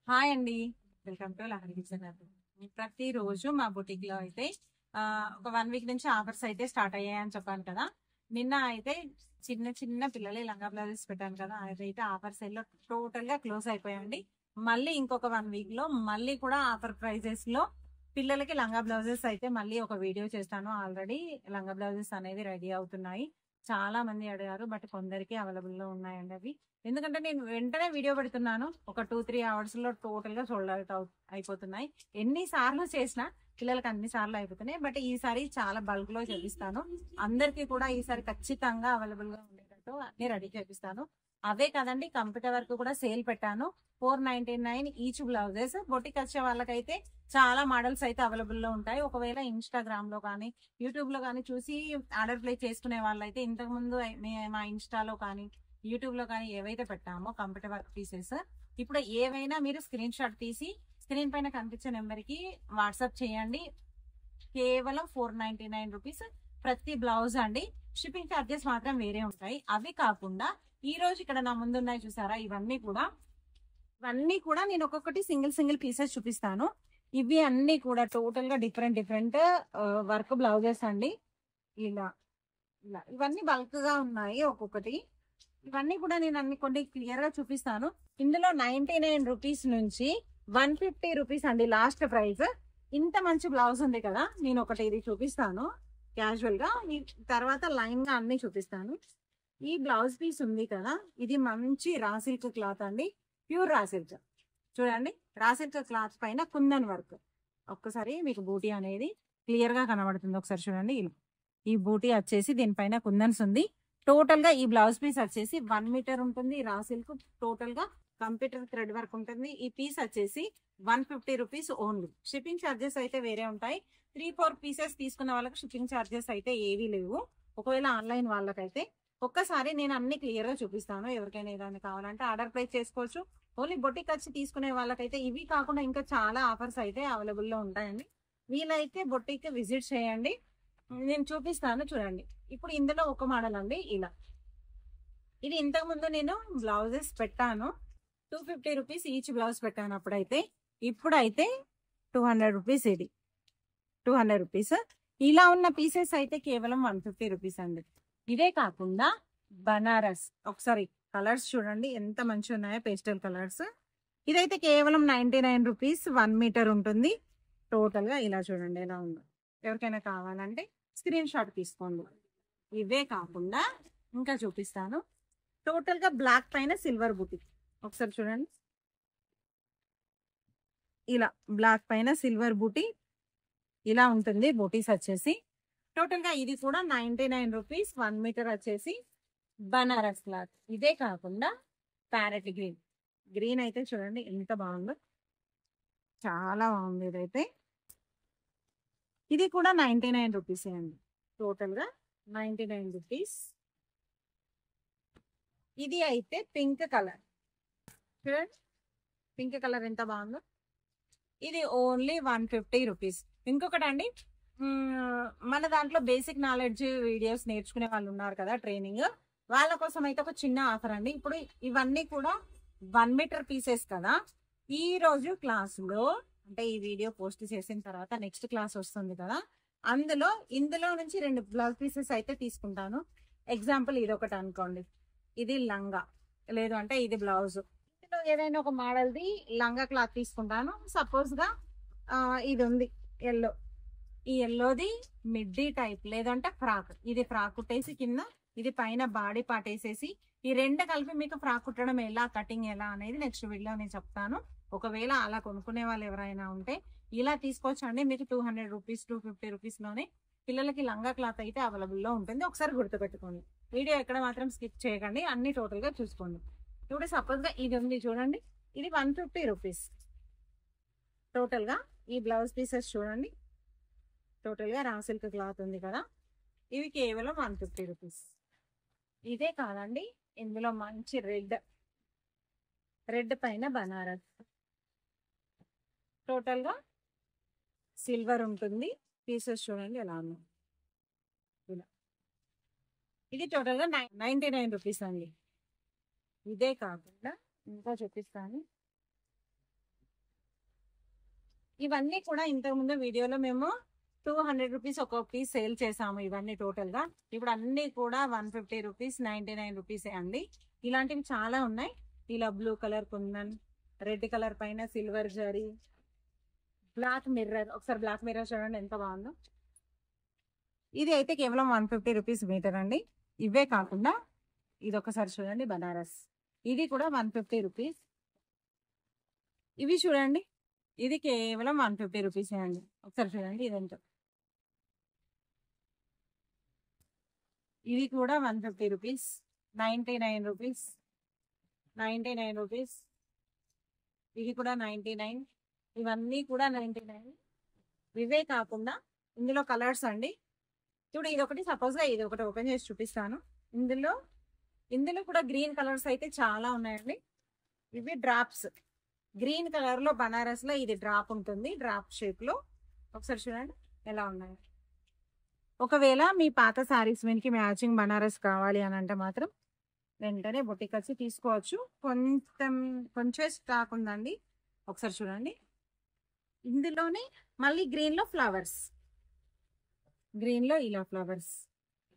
Hi అండి. Welcome to Lahari kitchen. ప్రతిరోజు మా బుటిక్ లో అయితే ఒక 1 వీక్ నుంచి ఆఫర్స్ అయితే స్టార్ట్ అయ్యాయని చెప్పాను కదా. నిన్న అయితే చిన్న చిన్న పిల్లలు లంగా బ్లౌజెస్ పెట్టాను కదా, అదైతే ఆఫర్స్ ఎల్లో టోటల్ గా క్లోజ్ అయిపోయాయండి. మళ్ళీ ఇంకొక 1 వీక్ లో మళ్ళీ కూడా ఆఫర్ ప్రైజెస్ లో పిల్లలకి లంగా బ్లౌజెస్ అయితే మళ్ళీ ఒక వీడియో చేస్తాను. ఆల్రెడీ లంగా బ్లౌజెస్ అనేవి రెడీ అవుతున్నాయి. చాలా మంది అడిగారు, బట్ కొందరికి అవైలబుల్ లో ఉన్నాయండి అవి. ఎందుకంటే నేను వెంటనే వీడియో పెడుతున్నాను, ఒక 2-3 అవర్స్ లో టోటల్ గా సోల్డ్ అవుట్ అయిపోతున్నాయి. ఎన్ని సార్లు చేసినా పిల్లలకి అన్ని సార్లు అయిపోతున్నాయి. బట్ ఈసారి చాలా బల్క్ లో చేపిస్తాను. అందరికీ కూడా ఈసారి ఖచ్చితంగా అవైలబుల్ గా ఉండేటట్టు అన్ని రెడీ చేపిస్తాను. అవే కదండి, కంప్యూటర్ వరకు కూడా సేల్ పెట్టాను. 499 ఈచ్ బ్లౌజెస్. బొటిక్ వచ్చే వాళ్ళకైతే చాలా మోడల్స్ అయితే అవైలబుల్ లో ఉంటాయి. ఒకవేళ ఇన్స్టాగ్రామ్ లో కానీ యూట్యూబ్ లో కానీ చూసి ఆర్డర్ ప్లేస్ చేసుకునే వాళ్ళైతే ఇంతకు ముందు మా ఇన్స్టాలో కానీ యూట్యూబ్ లో కానీ ఏవైతే పెట్టామో కంప్యూటర్ వర్క్ పీసెస్, ఇప్పుడు ఏవైనా మీరు స్క్రీన్ షాట్ తీసి స్క్రీన్ పైన కనిపించే నెంబర్ కి వాట్సాప్ చేయండి. కేవలం 499 రూపీస్ ప్రతి బ్లౌజ్ అండి. షిప్పింగ్ ఛార్జెస్ మాత్రం వేరే ఉంటాయి. అవి కాకుండా ఈ రోజు ఇక్కడ నా ముందు ఉన్నాయి చూసారా, ఇవన్నీ కూడా నేను ఒక్కొక్కటి సింగిల్ సింగిల్ పీసెస్ చూపిస్తాను. ఇవి అన్ని కూడా టోటల్ గా డిఫరెంట్ డిఫరెంట్ వర్క్ బ్లౌజెస్ అండి. ఇలా ఇలా ఇవన్నీ బల్క్ గా ఉన్నాయి ఒక్కొక్కటి. ఇవన్నీ కూడా నేను అన్ని కొన్ని క్లియర్ గా చూపిస్తాను. ఇందులో 99 రూపీస్ నుంచి 150 రూపీస్ అండి లాస్ట్ ప్రైస్. ఇంత మంచి బ్లౌజ్ ఉంది కదా, నేను ఒకటి ఇది చూపిస్తాను క్యాజువల్ గా. ఈ తర్వాత లైన్ గా అన్ని చూపిస్తాను. ఈ బ్లౌజ్ పీస్ ఉంది కదా, ఇది మంచి రా సిల్క్ క్లాత్ అండి, ప్యూర్ రా సిల్క్. చూడండి, రా సిల్క్ క్లాత్ పైన కుందన్ వర్క్. ఒక్కసారి మీకు బూటీ అనేది క్లియర్ గా కనబడుతుంది, ఒకసారి చూడండి. ఈ బూటీ వచ్చేసి దీనిపైన కుందన్స్ ఉంది. టోటల్ గా ఈ బ్లౌజ్ పీస్ వచ్చేసి 1 మీటర్ ఉంటుంది. రా సిల్క్ టోటల్ గా కంప్యూటర్ థ్రెడ్ వర్క్ ఉంటుంది. ఈ పీస్ వచ్చేసి 150 రూపీస్ ఓన్లీ. షిప్పింగ్ ఛార్జెస్ అయితే వేరే ఉంటాయి. 3-4 పీసెస్ తీసుకున్న వాళ్ళకి షిప్పింగ్ ఛార్జెస్ అయితే ఏవీ లేవు. ఒకవేళ ఆన్లైన్ వాళ్ళకైతే ఒక్కసారి నేను అన్ని క్లియర్ గా చూపిస్తాను. ఎవరికైనా ఏదైనా కావాలంటే ఆర్డర్ ప్లేస్ చేసుకోవచ్చు. ఓన్లీ బొటిక్ వచ్చి తీసుకునే వాళ్ళకైతే ఇవి కాకుండా ఇంకా చాలా ఆఫర్స్ అయితే అవైలబుల్ లో ఉంటాయండి. వీలైతే బొటిక్ విజిట్ చేయండి, నేను చూపిస్తాను. చూడండి, ఇప్పుడు ఇందులో ఒక మోడల్ అండి. ఇది ఇంతకు ముందు నేను బ్లౌజెస్ పెట్టాను, 250 రూపీస్ ఈచ్ బ్లౌజ్ పెట్టాను అప్పుడైతే. ఇప్పుడైతే 200 రూపీస్. ఇది 200 రూపీస్. ఇలా ఉన్న పీసెస్ అయితే కేవలం 150 రూపీస్ అండి. ఇదే కాకుండా బనారస్, ఒకసారి కలర్స్ చూడండి ఎంత మంచిగా ఉన్నాయో, పేస్టల్ కలర్స్. ఇదైతే కేవలం 99 రూపీస్. 1 మీటర్ ఉంటుంది. టోటల్ గా ఇలా చూడండి ఎలా ఉందో. ఎవరికైనా కావాలంటే స్క్రీన్ షాట్ తీసుకోండి. ఇవే కాకుండా ఇంకా చూపిస్తాను. టోటల్ గా బ్లాక్ పైన సిల్వర్ బూటీ. ఒకసారి చూడండి, ఇలా బ్లాక్ పైన సిల్వర్ బూటీ ఇలా ఉంటుంది. బూటీస్ వచ్చేసి టోటల్ గా ఇది కూడా 99 రూపీస్. 1 మీటర్ వచ్చేసి బనారస్ క్లాత్. ఇదే కాకుండా ప్యారెట్ గ్రీన్, గ్రీన్ అయితే చూడండి ఎంత బాగుందో, చాలా బాగుంది. ఇదైతే ఇది కూడా 99 రూపీస్ అండి. టోటల్ గా 99 రూపీస్. ఇది అయితే పింక్ కలర్, చూడండి పింక్ కలర్ ఎంత బాగుందో. ఇది ఓన్లీ 150 రూపీస్. ఇంకొకటి అండి, మన దాంట్లో బేసిక్ నాలెడ్జ్ వీడియోస్ నేర్చుకునే వాళ్ళు ఉన్నారు కదా, ట్రైనింగ్ వాళ్ళ కోసం అయితే ఒక చిన్న ఆఫర్ అండి. ఇప్పుడు ఇవన్నీ కూడా 1 మీటర్ పీసెస్ కదా. ఈ రోజు క్లాసులో అంటే ఈ వీడియో పోస్ట్ చేసిన తర్వాత నెక్స్ట్ క్లాస్ వస్తుంది కదా, ఇందులో నుంచి 2 బ్లౌజ్ పీసెస్ అయితే తీసుకుంటాను. ఎగ్జాంపుల్ ఇది ఒకటి అనుకోండి, ఇది లంగా, లేదు అంటే ఇది బ్లౌజ్. ఇందులో ఏదైనా ఒక మోడల్ది లంగా క్లాత్ తీసుకుంటాను. సపోజ్ గా ఇది ఉంది ఎల్లో, ఈ ఎల్లోది మిడ్డీ టైప్ లేదంటే ఫ్రాక్. ఇది ఫ్రాక్ కుట్టేసి కింద ఇది పైన బాడీ పార్ట్ వేసేసి ఈ రెండు కలిపి మీకు ఫ్రాక్ కుట్టడం ఎలా, కటింగ్ ఎలా అనేది నెక్స్ట్ వీడియో నేను చెప్తాను. ఒకవేళ అలా కొనుక్కునే వాళ్ళు ఎవరైనా ఉంటే ఇలా తీసుకోవచ్చండి. మీకు 200 రూపీస్ 250 రూపీస్ లోనే పిల్లలకి లంగా క్లాత్ అయితే అవైలబుల్ లో ఉంటుంది. ఒకసారి గుర్తుపెట్టుకోండి, వీడియో ఎక్కడ మాత్రం స్కిప్ చేయకండి, అన్ని టోటల్ గా చూసుకోండి. ఇప్పుడు సపోజ్ గా ఇది ఉంది చూడండి, ఇది 150 రూపీస్. టోటల్ గా ఈ బ్లౌజ్ పీసెస్ చూడండి, టోటల్ గా రా సిల్క్ క్లాత్ ఉంది కదా, ఇవి కేవలం 150 రూపీస్. ఇదే కాదండి, ఇందులో మంచి రెడ్ పైన బనారస్, టోటల్ గా సిల్వర్ ఉంటుంది. పీసెస్ చూడండి ఎలా ఉన్నాయి. ఇలా ఇది టోటల్ గా 99 రూపీస్ అండి. ఇదే కాకుండా ఇంకా చూపిస్తాను. ఇవన్నీ కూడా ఇంతకు ముందు వీడియోలో మేము 200 రూపీస్ ఒక పీస్ సేల్ చేసాము. ఇవన్నీ టోటల్ గా ఇప్పుడు అన్ని కూడా 150 రూపీస్, 99 రూపీస్ అండి. ఇలాంటివి చాలా ఉన్నాయి. ఇలా blue colour kundan, red colour పైన సిల్వర్ జరీ, బ్లాక్ మిర్రర్. ఒకసారి బ్లాక్ మిర్రర్ చూడండి ఎంత బాగుందో. ఇది అయితే కేవలం 150 రూపీస్ మీటర్ అండి. ఇవే కాకుండా ఇది ఒకసారి చూడండి బనారస్, ఇది కూడా 150 రూపీస్. ఇవి చూడండి, ఇది కేవలం 150 రూపీస్ అండి. ఒకసారి చూడండి ఇదంతా. ఇది కూడా 150 రూపీస్, 99 రూపీస్, 99 రూపీస్. ఇది కూడా 99. ఇవన్నీ కూడా 99. ఇవే కాకుండా ఇందులో కలర్స్ అండి. ఇప్పుడు ఇది ఒకటి, సపోజ్ గా ఇది ఒకటి ఓపెన్ చేసి చూపిస్తాను. ఇందులో కూడా గ్రీన్ కలర్స్ అయితే చాలా ఉన్నాయండి. ఇవి డ్రాప్స్, గ్రీన్ కలర్ లో బనారస్ లో ఇది డ్రాప్ ఉంటుంది, డ్రాప్ షేప్ లో. ఒకసారి చూడండి ఎలా ఉన్నాయి. ఒకవేళ మీ పాత శారీస్ మీదకి మ్యాచింగ్ బనారస్ కావాలి అని అంటే మాత్రం వెంటనే బొటిక్ వచ్చి తీసుకోవచ్చు. కొంచెం స్టాక్ ఉందండి. ఒకసారి చూడండి. ఇందులోనే మళ్ళీ గ్రీన్ లో ఫ్లవర్స్, గ్రీన్ లో ఇలా ఫ్లవర్స్.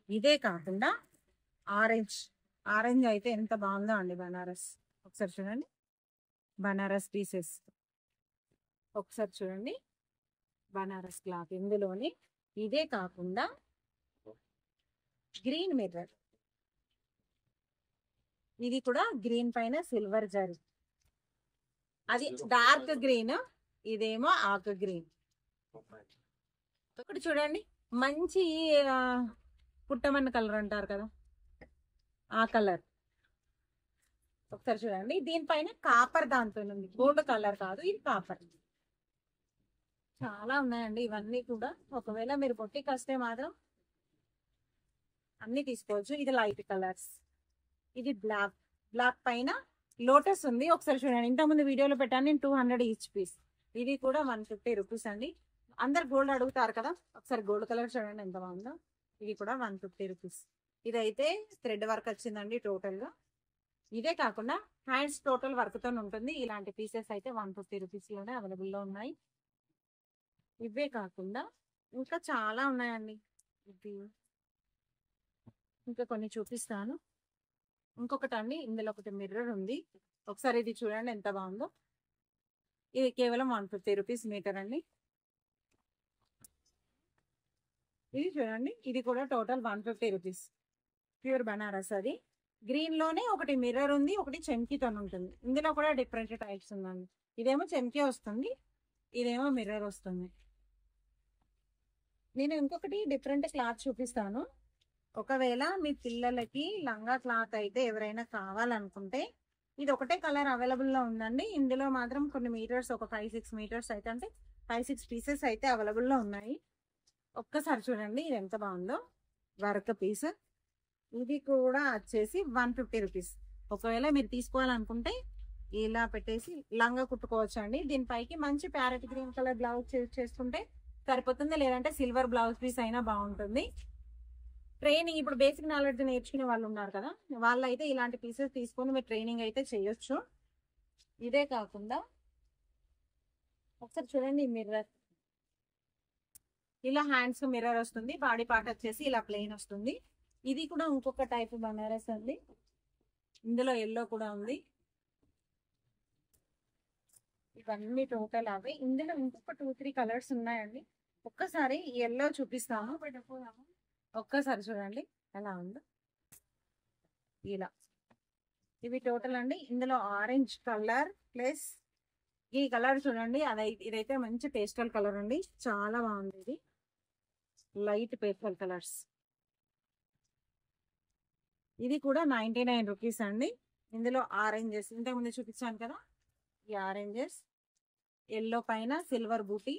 ఇదే కాకుండా ఆరెంజ్ అయితే ఎంత బాగుందో అండి బనారస్. ఒకసారి చూడండి బనారస్ పీసెస్. ఒకసారి చూడండి బనారస్ క్లాత్ ఇందులోని. ఇదే కాకుండా గ్రీన్ మిర్రర్, ఇది కూడా గ్రీన్ పైన సిల్వర్ జరీ. అది డార్క్ గ్రీన్, ఇదేమో ఆకు గ్రీన్. ఒకటి చూడండి మంచి పుట్టమన్న కలర్ అంటారు కదా, ఆ కలర్. ఒకసారి చూడండి దీనిపైన కాపర్ దాంతో ఉంది, గోల్డ్ కలర్ కాదు, ఇది కాపర్. చాలా ఉన్నాయండి ఇవన్నీ కూడా. ఒకవేళ మీరు బొట్టికి వస్తే మాత్రం అన్ని తీసుకోవచ్చు. ఇది లైట్ కలర్స్, ఇది బ్లాక్ పైన లోటస్ ఉంది. ఒకసారి చూడండి, ఇంతకుముందు వీడియోలో పెట్టాను నేను 200 ఈచ్ పీస్. ఇది కూడా 150 రూపీస్ అండి. అందరు గోల్డ్ అడుగుతారు కదా, ఒకసారి గోల్డ్ కలర్ చూడండి ఎంత బాగుందో. ఇది కూడా 150 రూపీస్. ఇదైతే థ్రెడ్ వర్క్ వచ్చిందండి టోటల్ గా. ఇదే కాకుండా హ్యాండ్స్ టోటల్ వర్క్ తో ఉంటుంది. ఇలాంటి పీసెస్ అయితే 150 రూపీస్ లోనే అవైలబుల్ లో ఉన్నాయి. ఇవే కాకుండా ఇంకా చాలా ఉన్నాయండి. ఇది ఇంకా కొన్ని చూపిస్తాను. ఇంకొకటి అండి, ఇందులో ఒకటి మిర్రర్ ఉంది. ఒకసారి ఇది చూడండి ఎంత బాగుందో. ఇది కేవలం 150 రూపీస్ మీటర్ అండి. ఇది చూడండి, ఇది కూడా టోటల్ 150 రూపీస్. ప్యూర్ బనారస్. అది గ్రీన్ లోనే ఒకటి మిర్రర్ ఉంది, ఒకటి చెంకీతో ఉంటుంది. ఇందులో కూడా డిఫరెంట్ టైప్స్ ఉందండి. ఇదేమో చెంకీ వస్తుంది, ఇదేమో మిర్రర్ వస్తుంది. నేను ఇంకొకటి డిఫరెంట్ క్లాత్ చూపిస్తాను. ఒకవేళ మీ పిల్లలకి లంగా క్లాత్ అయితే ఎవరైనా కావాలనుకుంటే ఇది ఒకటే కలర్ అవైలబుల్ లో ఉందండి. ఇందులో మాత్రం కొన్ని మీటర్స్, ఒక 5-6 మీటర్స్ అయితే, అంటే 5-6 పీసెస్ అయితే అవైలబుల్ లో ఉన్నాయి. ఒక్కసారి చూడండి ఇది ఎంత బాగుందో వర్క్ పీస్. ఇది కూడా వచ్చేసి 150 రూపీస్. ఒకవేళ మీరు తీసుకోవాలనుకుంటే ఇలా పెట్టేసి లంగా కుట్టుకోవచ్చు అండి. దీనిపైకి మంచి ప్యారెట్ గ్రీన్ కలర్ బ్లౌజ్ చేసుకుంటే సరిపోతుంది, లేదంటే సిల్వర్ బ్లౌజ్ పీస్ అయినా బాగుంటుంది. ట్రైనింగ్ ఇప్పుడు బేసిక్ నాలెడ్జ్ నేర్చుకునే వాళ్ళు ఉన్నారు కదా, వాళ్ళు అయితే ఇలాంటి పీసెస్ తీసుకొని మీరు ట్రైనింగ్ అయితే చేయొచ్చు. ఇదే కాకుండా ఒకసారి చూడండి మిర్రర్, ఇలా హ్యాండ్స్ మిర్రర్ వస్తుంది, బాడీ పార్ట్ వచ్చేసి ఇలా ప్లెయిన్ వస్తుంది. ఇది కూడా ఇంకొక టైప్ బనారస్ అండి. ఇందులో ఎల్లో కూడా ఉంది. ఇవన్నీ టోటల్ అవి. ఇందులో ఇంకొక 2-3 కలర్స్ ఉన్నాయండి. ఒక్కసారి ఎల్లో చూపిస్తాను, ఒక్కసారి చూడండి ఎలా ఉందో. ఇలా ఇవి టోటల్ అండి. ఇందులో ఆరెంజ్ కలర్ ప్లస్ ఈ కలర్ చూడండి, ఇదైతే మంచి పేస్టల్ కలర్ అండి, చాలా బాగుంది. ఇది లైట్ పేస్టల్ కలర్స్. ఇది కూడా 99 రూపీస్ అండి. ఇందులో ఆరెంజెస్ ఇంతకుముందు చూపించాను కదా, ఈ ఆరెంజెస్, ఎల్లో పైన సిల్వర్ బూటీ,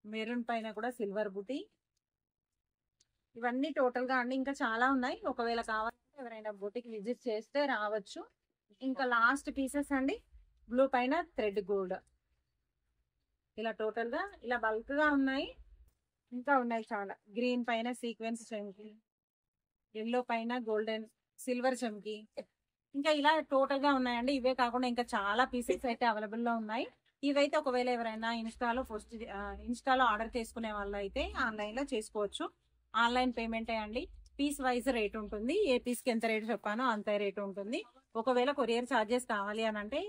మెరూన్ పైన కూడా సిల్వర్ బూటీ. ఇవన్నీ టోటల్ గా అండి. ఇంకా చాలా ఉన్నాయి. ఒకవేళ కావాలంటే ఎవరైనా బూటీకి విజిట్ చేస్తే రావచ్చు. ఇంకా లాస్ట్ పీసెస్ అండి, బ్లూ పైన థ్రెడ్ గోల్డ్. ఇలా టోటల్ గా ఇలా బల్క్ గా ఉన్నాయి. ఇంకా ఉన్నాయి చాలా. గ్రీన్ పైన సీక్వెన్స్ చమ్కీ, ఎల్లో పైన గోల్డెన్ సిల్వర్ చమ్కీ, ఇంకా ఇలా టోటల్ గా ఉన్నాయండి. ఇవే కాకుండా ఇంకా చాలా పీసెస్ అయితే అవైలబుల్ లో ఉన్నాయి. ఇవైతే ఒకవేళ ఎవరైనా ఇన్స్టాలో ఆర్డర్ చేసుకునే వాళ్ళు అయితే ఆన్లైన్ లో చేసుకోవచ్చు. ఆన్లైన్ పేమెంట్ అండి. పీస్ వైజ్ రేట్ ఉంటుంది. ఏ పీస్ కి ఎంత రేట్ చెప్పానో అంత రేట్ ఉంటుంది. ఒకవేళ కొరియర్ ఛార్జెస్ కావాలి అని అంటే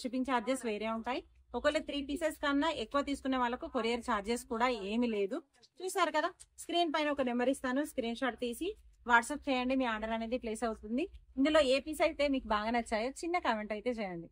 షిప్పింగ్ ఛార్జెస్ వేరే ఉంటాయి. ఒకవేళ 3 పీసెస్ కన్నా ఎక్కువ తీసుకునే వాళ్ళకు కొరియర్ ఛార్జెస్ కూడా ఏమి లేదు. చూసారు కదా, స్క్రీన్ పైన ఒక నెంబర్ ఇస్తాను, స్క్రీన్ షాట్ తీసి వాట్సాప్ చేయండి. మీ ఆర్డర్ అనేది ప్లేస్ అవుతుంది. ఇందులో ఏ పీస్ అయితే మీకు బాగా నచ్చాయో చిన్న కామెంట్ అయితే చేయండి.